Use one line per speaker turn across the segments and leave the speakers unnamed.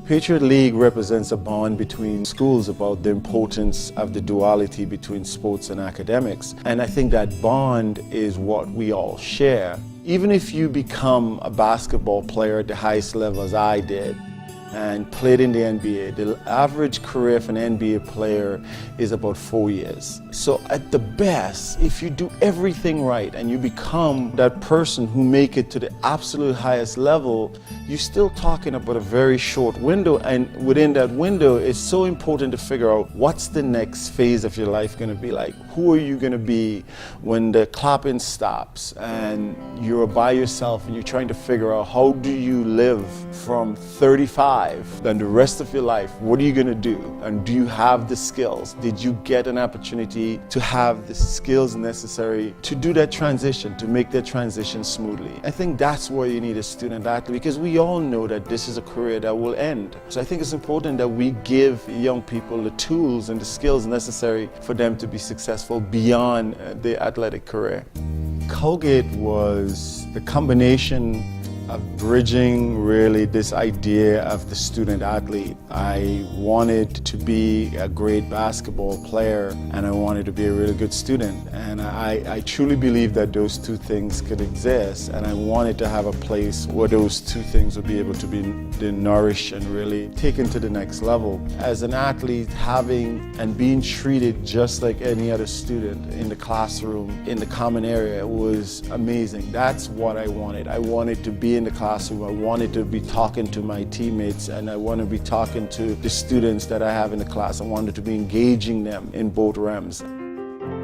Patriot League represents a bond between schools about the importance of the duality between sports and academics. And I think that bond is what we all share. Even if you become a basketball player at the highest level as I did, and played in the NBA, the average career for an NBA player is about 4 years. So at the best, if you do everything right and you become that person who make it to the absolute highest level, you're still talking about a very short window, and within that window, it's so important to figure out what's the next phase of your life going to be like. Who are you going to be when the clapping stops and you're by yourself and you're trying to figure out how do you live from 35 then the rest of your life? What are you going to do? And do you have the skills? Did you get an opportunity to have the skills necessary to do that transition, to make that transition smoothly? I think that's where you need a student athlete, because we all know that this is a career that will end. So I think it's important that we give young people the tools and the skills necessary for them to be successful beyond the athletic career. Colgate was the combination of bridging really this idea of the student athlete. I wanted to be a great basketball player and I wanted to be a really good student, and I truly believe that those two things could exist, and I wanted to have a place where those two things would be able to be nourished and really taken to the next level. As an athlete, having and being treated just like any other student in the classroom, in the common area, was amazing. That's what I wanted. I wanted to be in the classroom. I wanted to be talking to my teammates, and I want to be talking to the students that I have in the class. I wanted to be engaging them in both realms.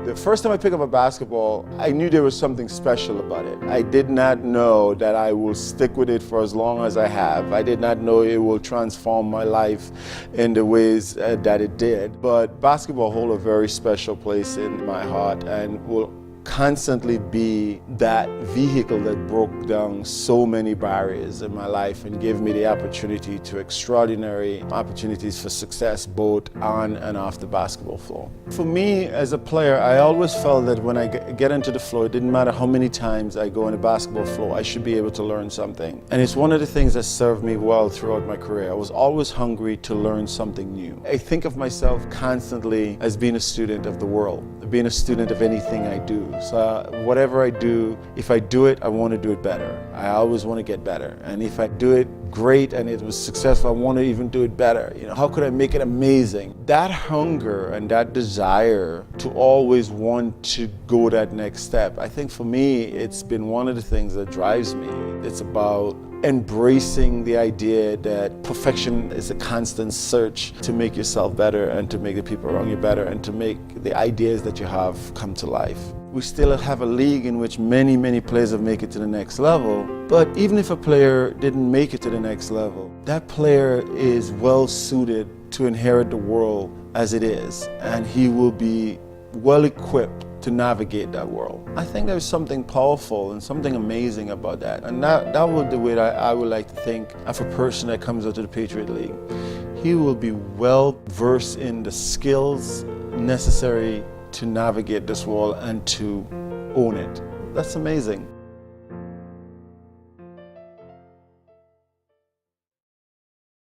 The first time I picked up a basketball, I knew there was something special about it. I did not know that I will stick with it for as long as I have. I did not know it will transform my life in the ways that it did. But basketball holds a very special place in my heart and will constantly be that vehicle that broke down so many barriers in my life and gave me the opportunity to extraordinary opportunities for success both on and off the basketball floor. For me as a player, I always felt that when I get into the floor, it didn't matter how many times I go on the basketball floor, I should be able to learn something. And it's one of the things that served me well throughout my career. I was always hungry to learn something new. I think of myself constantly as being a student of the world, being a student of anything I do. So whatever I do, if I do it, I want to do it better. I always want to get better. And if I do it great and it was successful, I want to even do it better. You know, how could I make it amazing? That hunger and that desire to always want to go that next step, I think for me, it's been one of the things that drives me. It's about embracing the idea that perfection is a constant search to make yourself better and to make the people around you better and to make the ideas that you have come to life. We still have a league in which many players have made it to the next level, but even if a player didn't make it to the next level, that player is well suited to inherit the world as it is, and he will be well equipped to navigate that world. I think there's something powerful and something amazing about that. And that was the way that I would like to think of a person that comes out to the Patriot League. He will be well versed in the skills necessary to navigate this world and to own it. That's amazing.